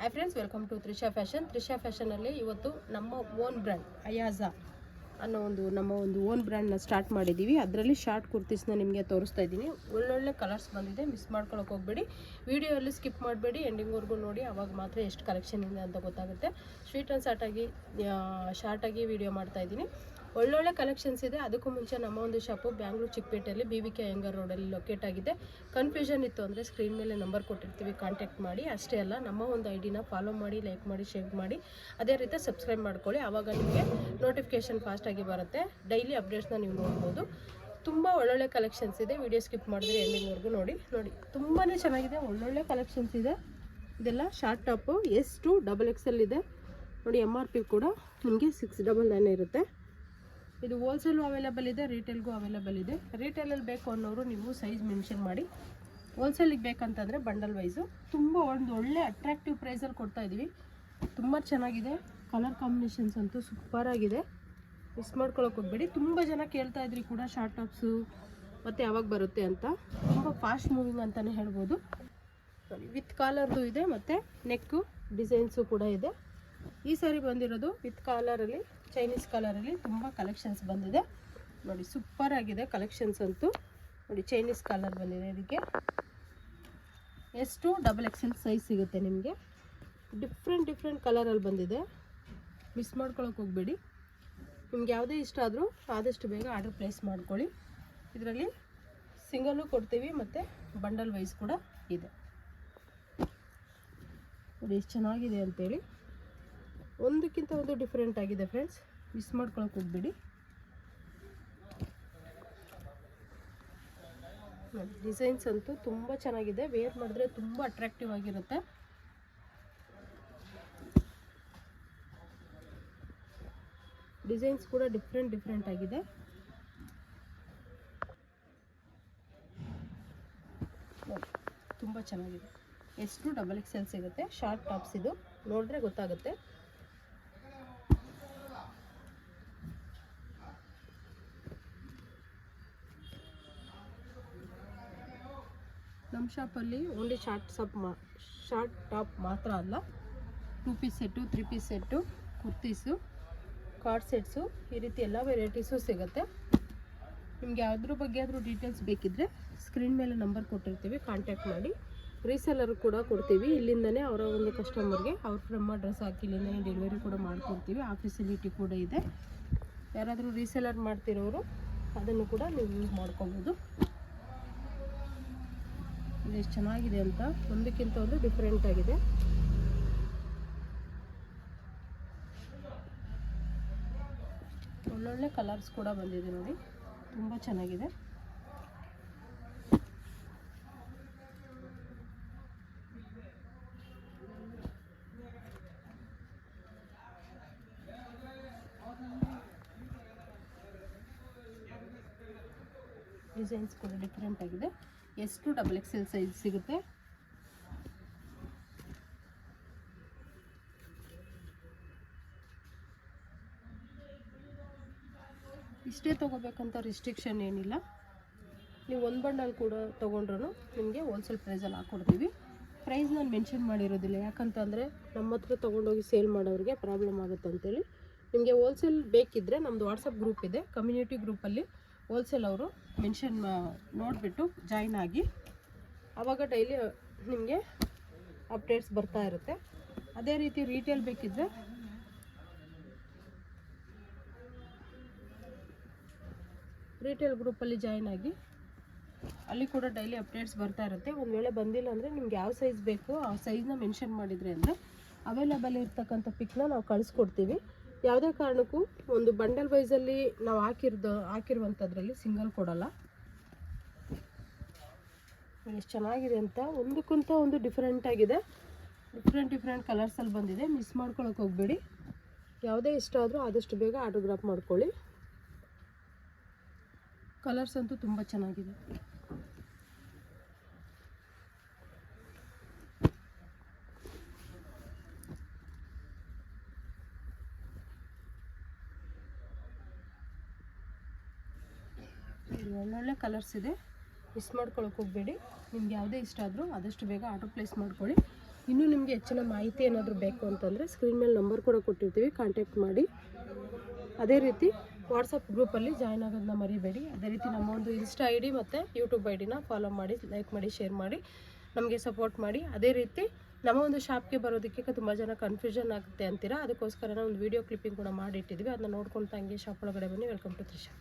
Hi friends, welcome to Trisha fashion. Trisha ಫ್ಯಾಷನಲ್ಲಿ ಇವತ್ತು ನಮ್ಮ ಓನ್ ಬ್ರ್ಯಾಂಡ್ ಅಯಾಜಾ ಅನ್ನೋ ನಮ್ಮ ಓನ್ ಬ್ರ್ಯಾಂಡ್ನ ಸ್ಟಾರ್ಟ್ ಮಾಡಿದ್ದೀವಿ. ಅದರಲ್ಲಿ ಶಾರ್ಟ್ ಕುರ್ತೀಸ್ನ ನಿಮಗೆ ತೋರಿಸ್ತಾ ಇದ್ದೀನಿ. ಒಳ್ಳೊಳ್ಳೆ ಕಲರ್ಸ್ ಬಂದಿದೆ, ಮಿಸ್ ಮಾಡ್ಕೊಳಕ್ಕೆ ಹೋಗಬೇಡಿ. ವಿಡಿಯೋಲ್ಲಿ ಸ್ಕಿಪ್ ಮಾಡಬೇಡಿ, ಎಂಡಿಂಗ್ವರೆಗೂ ನೋಡಿ. ಆವಾಗ ಮಾತ್ರ ಎಷ್ಟು ಕಲೆಕ್ಷನ್ ಇದೆ ಅಂತ ಗೊತ್ತಾಗುತ್ತೆ. ಸ್ವೀಟ್ ಆ್ಯಂಡ್ ಶಾರ್ಟಾಗಿ ವಿಡಿಯೋ ಮಾಡ್ತಾಯಿದ್ದೀನಿ. ಒಳ್ಳೊಳ್ಳೆ ಕಲೆಕ್ಷನ್ಸ್ ಇದೆ. ಅದಕ್ಕೂ ಮುಂಚೆ ನಮ್ಮ ಒಂದು ಶಾಪು ಬ್ಯಾಂಗ್ಳೂರು ಚಿಕ್ಕಪೇಟೆಯಲ್ಲಿ BVK ಅಯ್ಯಂಗಾರ್ ರೋಡಲ್ಲಿ ಲೊಕೇಟ್ ಆಗಿದೆ. ಕನ್ಫ್ಯೂಷನ್ ಇತ್ತು ಅಂದರೆ ಸ್ಕ್ರೀನ್ ಮೇಲೆ ನಂಬರ್ ಕೊಟ್ಟಿರ್ತೀವಿ, ಕಾಂಟ್ಯಾಕ್ಟ್ ಮಾಡಿ. ಅಷ್ಟೇ ಅಲ್ಲ, ನಮ್ಮ ಒಂದು ಐಡಿನ ಫಾಲೋ ಮಾಡಿ, ಲೈಕ್ ಮಾಡಿ, ಶೇರ್ ಮಾಡಿ. ಅದೇ ರೀತಿ ಸಬ್ಸ್ಕ್ರೈಬ್ ಮಾಡ್ಕೊಳ್ಳಿ. ಆವಾಗ ನಿಮಗೆ ನೋಟಿಫಿಕೇಷನ್ ಫಾಸ್ಟಾಗಿ ಬರುತ್ತೆ. ಡೈಲಿ ಅಪ್ಡೇಟ್ಸ್ನ ನೀವು ನೋಡ್ಬೋದು. ತುಂಬ ಒಳ್ಳೊಳ್ಳೆ ಕಲೆಕ್ಷನ್ಸ್ ಇದೆ. ವಿಡಿಯೋ ಸ್ಕಿಪ್ ಮಾಡಿದ್ರೆ ಎಂಡಿಂಗ್ವರೆಗೂ ನೋಡಿ. ತುಂಬಾ ಚೆನ್ನಾಗಿದೆ, ಒಳ್ಳೊಳ್ಳೆ ಕಲೆಕ್ಷನ್ಸ್ ಇದೆ. ಇದೆಲ್ಲ ಶಾರ್ಟ್ ಟಾಪು S2 XXL ಇದೆ ನೋಡಿ. MRP ಕೂಡ ನಿಮಗೆ 699 ಇರುತ್ತೆ. ಇದು ಹೋಲ್ಸೇಲು ಅವೈಲೇಬಲ್ ಇದೆ, ರಿಟೇಲ್ಗೂ ಅವೈಲೇಬಲ್ ಇದೆ. ರಿಟೇಲಲ್ಲಿ ಬೇಕು ಅನ್ನೋರು ನೀವು ಸೈಜ್ ಮೆನ್ಷನ್ ಮಾಡಿ. ಹೋಲ್ಸೇಲಿಗೆ ಬೇಕಂತಂದರೆ ಬಂಡಲ್ ವೈಸು ತುಂಬ ಒಂದು ಒಳ್ಳೆ ಅಟ್ರಾಕ್ಟಿವ್ ಪ್ರೈಸಲ್ಲಿ ಕೊಡ್ತಾ ಇದ್ದೀವಿ. ತುಂಬ ಚೆನ್ನಾಗಿದೆ. ಕಲರ್ ಕಾಂಬಿನೇಷನ್ಸ್ ಅಂತೂ ಸೂಪರಾಗಿದೆ. ಮಿಸ್ ಮಾಡ್ಕೊಳಕ್ಕೆ ಹೋಗಬೇಡಿ. ತುಂಬ ಜನ ಕೇಳ್ತಾ ಇದ್ರಿ ಕೂಡ ಶಾರ್ಟ್ ಟಾಪ್ಸು ಮತ್ತು ಯಾವಾಗ ಬರುತ್ತೆ ಅಂತ. ತುಂಬ ಫಾಸ್ಟ್ ಮೂವಿಂಗ್ ಅಂತಲೇ ಹೇಳ್ಬೋದು. ವಿತ್ ಕಾಲರ್ದು ಇದೆ ಮತ್ತು ನೆಕ್ಕು ಡಿಸೈನ್ಸು ಕೂಡ ಇದೆ. ಈ ಸಾರಿ ಬಂದಿರೋದು ವಿತ್ ಕಾಲರಲ್ಲಿ, ಚೈನೀಸ್ ಕಾಲರಲ್ಲಿ ತುಂಬ ಕಲೆಕ್ಷನ್ಸ್ ಬಂದಿದೆ ನೋಡಿ. ಸೂಪರ್ ಆಗಿದೆ ಕಲೆಕ್ಷನ್ಸ್ ಅಂತೂ ನೋಡಿ. ಚೈನೀಸ್ ಕಾಲರ್ ಬಂದಿದೆ. ಇದಕ್ಕೆ S2 XXL ಸೈಜ್ ಸಿಗುತ್ತೆ ನಿಮಗೆ. ಡಿಫ್ರೆಂಟ್ ಕಲರಲ್ಲಿ ಬಂದಿದೆ. ಮಿಸ್ ಮಾಡ್ಕೊಳಕ್ಕೆ ಹೋಗಬೇಡಿ. ನಿಮ್ಗೆ ಯಾವುದೇ ಇಷ್ಟ ಆದರೂ ಆದಷ್ಟು ಬೇಗ ಆರ್ಡರ್ ಪ್ಲೇಸ್ ಮಾಡ್ಕೊಳ್ಳಿ. ಇದರಲ್ಲಿ ಸಿಂಗಲ್ಲು ಕೊಡ್ತೀವಿ ಮತ್ತು ಬಂಡಲ್ ವೈಸ್ ಕೂಡ ಇದೆ ನೋಡಿ. ಎಷ್ಟು ಚೆನ್ನಾಗಿದೆ ಅಂತೇಳಿ. ಒಂದಕ್ಕಿಂತ ಒಂದು ಡಿಫ್ರೆಂಟ್ ಆಗಿದೆ ಫ್ರೆಂಡ್ಸ್. ಮಿಸ್ ಮಾಡ್ಕೊಳಕ್ಕೆ ಹೋಗ್ಬೇಡಿ. ಡಿಸೈನ್ಸ್ ಅಂತೂ ತುಂಬ ಚೆನ್ನಾಗಿದೆ. ವೇರ್ ಮಾಡಿದ್ರೆ ತುಂಬ ಅಟ್ರಾಕ್ಟಿವ್ ಆಗಿರುತ್ತೆ. ಡಿಸೈನ್ಸ್ ಕೂಡ ಡಿಫ್ರೆಂಟ್ ಆಗಿದೆ. ತುಂಬ ಚೆನ್ನಾಗಿದೆ. S2 XXL ಸಿಗುತ್ತೆ. ಶಾರ್ಟ್ ಟಾಪ್ಸ್ ಇದು ನೋಡಿದ್ರೆ ಗೊತ್ತಾಗುತ್ತೆ. ನಮ್ಮ ಶಾಪಲ್ಲಿ ಓನ್ಲಿ ಶಾರ್ಟ್ ಟಾಪ್ ಮಾತ್ರ ಅಲ್ಲ, 2 piece set, 3 piece set, kurtis, card sets, ಈ ರೀತಿ ಎಲ್ಲ ವೆರೈಟೀಸು ಸಿಗುತ್ತೆ. ನಿಮ್ಗೆ ಯಾವುದ್ರ ಬಗ್ಗೆ ಆದರೂ ಡೀಟೇಲ್ಸ್ ಬೇಕಿದ್ದರೆ ಸ್ಕ್ರೀನ್ ಮೇಲೆ ನಂಬರ್ ಕೊಟ್ಟಿರ್ತೀವಿ, ಕಾಂಟ್ಯಾಕ್ಟ್ ಮಾಡಿ. ರೀಸೆಲ್ಲರ್ ಕೂಡ ಕೊಡ್ತೀವಿ. ಇಲ್ಲಿಂದನೇ ಅವರ ಒಂದು ಕಸ್ಟಮರ್ಗೆ ಅವ್ರ ಫ್ರಮ್ ಅಡ್ರೆಸ್ ಹಾಕಿ ಇಲ್ಲಿಂದನೇ ಡೆಲಿವರಿ ಕೂಡ ಮಾಡ್ಕೊಡ್ತೀವಿ. ಆ ಫೆಸಿಲಿಟಿ ಕೂಡ ಇದೆ. ಯಾರಾದರೂ ರೀಸೆಲ್ಲರ್ ಮಾಡ್ತಿರೋರು ಅದನ್ನು ಕೂಡ ನೀವು ಯೂಸ್ ಮಾಡ್ಕೊಬೋದು. ಎಷ್ಟು ಚೆನ್ನಾಗಿದೆ ಅಂತ, ಒಂದಕ್ಕಿಂತ ಒಂದು ಡಿಫ್ರೆಂಟ್ ಆಗಿದೆ. ಒಳ್ಳೊಳ್ಳೆ ಕಲರ್ಸ್ ಕೂಡ ಬಂದಿದೆ ನೋಡಿ. ತುಂಬ ಚೆನ್ನಾಗಿದೆ. ಡಿಸೈನ್ಸ್ ಕೂಡ ಡಿಫ್ರೆಂಟ್ ಆಗಿದೆ. S2 XXL ಸೈಜ್ ಸಿಗುತ್ತೆ. ಇಷ್ಟೇ ತೊಗೋಬೇಕಂತ ರಿಸ್ಟ್ರಿಕ್ಷನ್ ಏನಿಲ್ಲ. ನೀವು ಒಂದು ಬಂಡಲ್ ಕೂಡ ತೊಗೊಂಡ್ರೂ ನಿಮಗೆ ಹೋಲ್ಸೇಲ್ ಪ್ರೈಸಲ್ಲಿ ಹಾಕ್ಕೊಡ್ತೀವಿ. ಪ್ರೈಸ್ ನಾನು ಮೆನ್ಷನ್ ಮಾಡಿರೋದಿಲ್ಲ, ಯಾಕಂತಂದರೆ ನಮ್ಮ ಹತ್ರ ತೊಗೊಂಡೋಗಿ ಸೇಲ್ ಮಾಡೋರಿಗೆ ಪ್ರಾಬ್ಲಮ್ ಆಗುತ್ತೆ ಅಂತೇಳಿ. ನಿಮಗೆ ಹೋಲ್ಸೇಲ್ ಬೇಕಿದ್ದರೆ ನಮ್ಮದು ವಾಟ್ಸಪ್ ಗ್ರೂಪ್ ಇದೆ, ಕಮ್ಯುನಿಟಿ ಗ್ರೂಪಲ್ಲಿ ಹೋಲ್ಸೇಲ್ ಅವರು ಮೆನ್ಷನ್ ನೋಡಿಬಿಟ್ಟು ಜಾಯಿನ್ ಆಗಿ. ಆವಾಗ ಡೈಲಿ ನಿಮಗೆ ಅಪ್ಡೇಟ್ಸ್ ಬರ್ತಾ ಇರುತ್ತೆ. ಅದೇ ರೀತಿ ರೀಟೇಲ್ ಬೇಕಿದ್ದರೆ ರೀಟೇಲ್ ಗ್ರೂಪಲ್ಲಿ ಜಾಯಿನ್ ಆಗಿ, ಅಲ್ಲಿ ಕೂಡ ಡೈಲಿ ಅಪ್ಡೇಟ್ಸ್ ಬರ್ತಾ ಇರುತ್ತೆ. ಒಂದು ವೇಳೆ ಬಂದಿಲ್ಲ ಅಂದರೆ ನಿಮ್ಗೆ ಯಾವ ಸೈಜ್ ಬೇಕು ಆ ಸೈಜ್ನ ಮೆನ್ಷನ್ ಮಾಡಿದರೆ ಅಂದರೆ ಅವೈಲೇಬಲ್ ಇರ್ತಕ್ಕಂಥ ಪಿಕ್ನ ನಾವು ಕಳಿಸ್ಕೊಡ್ತೀವಿ. ಯಾವುದೇ ಕಾರಣಕ್ಕೂ ಒಂದು ಬಂಡಲ್ ವೈಸಲ್ಲಿ ನಾವು ಹಾಕಿರುವಂಥದ್ರಲ್ಲಿ ಸಿಂಗಲ್ ಕೊಡಲ್ಲ. ಎಷ್ಟು ಚೆನ್ನಾಗಿದೆ ಅಂತ, ಒಂದಕ್ಕಿಂತ ಒಂದು ಡಿಫ್ರೆಂಟ್ ಆಗಿದೆ. ಡಿಫ್ರೆಂಟ್ ಕಲರ್ಸಲ್ಲಿ ಬಂದಿದೆ. ಮಿಸ್ ಮಾಡ್ಕೊಳಕ್ಕೆ ಹೋಗಬೇಡಿ. ಯಾವುದೇ ಇಷ್ಟ ಆದರೂ ಆದಷ್ಟು ಬೇಗ ಆಟೋಗ್ರಾಫ್ ಮಾಡ್ಕೊಳ್ಳಿ. ಕಲರ್ಸ್ ಅಂತೂ ತುಂಬ ಚೆನ್ನಾಗಿದೆ. ಒಳ್ಳೊಳ್ಳೆ ಕಲರ್ಸ್ ಇದೆ. ಮಿಸ್ ಮಾಡ್ಕೊಳ್ಳೋಕೆ ಹೋಗಬೇಡಿ. ನಿಮ್ಗೆ ಯಾವುದೇ ಇಷ್ಟ ಆದರೂ ಆದಷ್ಟು ಬೇಗ ಆರ್ಡರ್ ಪ್ಲೇಸ್ ಮಾಡ್ಕೊಳ್ಳಿ. ಇನ್ನೂ ನಿಮಗೆ ಹೆಚ್ಚಿನ ಮಾಹಿತಿ ಏನಾದರೂ ಬೇಕು ಅಂತಂದರೆ ಸ್ಕ್ರೀನ್ ಮೇಲೆ ನಂಬರ್ ಕೂಡ ಕೊಟ್ಟಿರ್ತೀವಿ, ಕಾಂಟ್ಯಾಕ್ಟ್ ಮಾಡಿ. ಅದೇ ರೀತಿ ವಾಟ್ಸಪ್ ಗ್ರೂಪಲ್ಲಿ ಜಾಯ್ನ್ ಆಗೋದನ್ನ ಮರಿಬೇಡಿ. ಅದೇ ರೀತಿ ನಮ್ಮ ಒಂದು ಇನ್ಸ್ಟಾ ಐ ಡಿ ಮತ್ತು ಯೂಟ್ಯೂಬ್ ಐ ಡಿನ ಫಾಲೋ ಮಾಡಿ, ಲೈಕ್ ಮಾಡಿ, ಶೇರ್ ಮಾಡಿ, ನಮಗೆ ಸಪೋರ್ಟ್ ಮಾಡಿ. ಅದೇ ರೀತಿ ನಮ್ಮ ಒಂದು ಶಾಪ್ಗೆ ಬರೋದಕ್ಕೆ ತುಂಬ ಜನ ಕನ್ಫ್ಯೂಷನ್ ಆಗುತ್ತೆ ಅಂತೀರಾ, ಅದಕ್ಕೋಸ್ಕರ ಒಂದು ವೀಡಿಯೋ ಕ್ಲಿಪ್ಪಿಂಗ್ ಕೂಡ ಮಾಡಿಟ್ಟಿದ್ವಿ. ಅದನ್ನ ನೋಡ್ಕೊಳ್ತಾ ಹಂಗೆ ಶಾಪ್ ಒಳಗಡೆ ಬನ್ನಿ. Welcome to Trisha.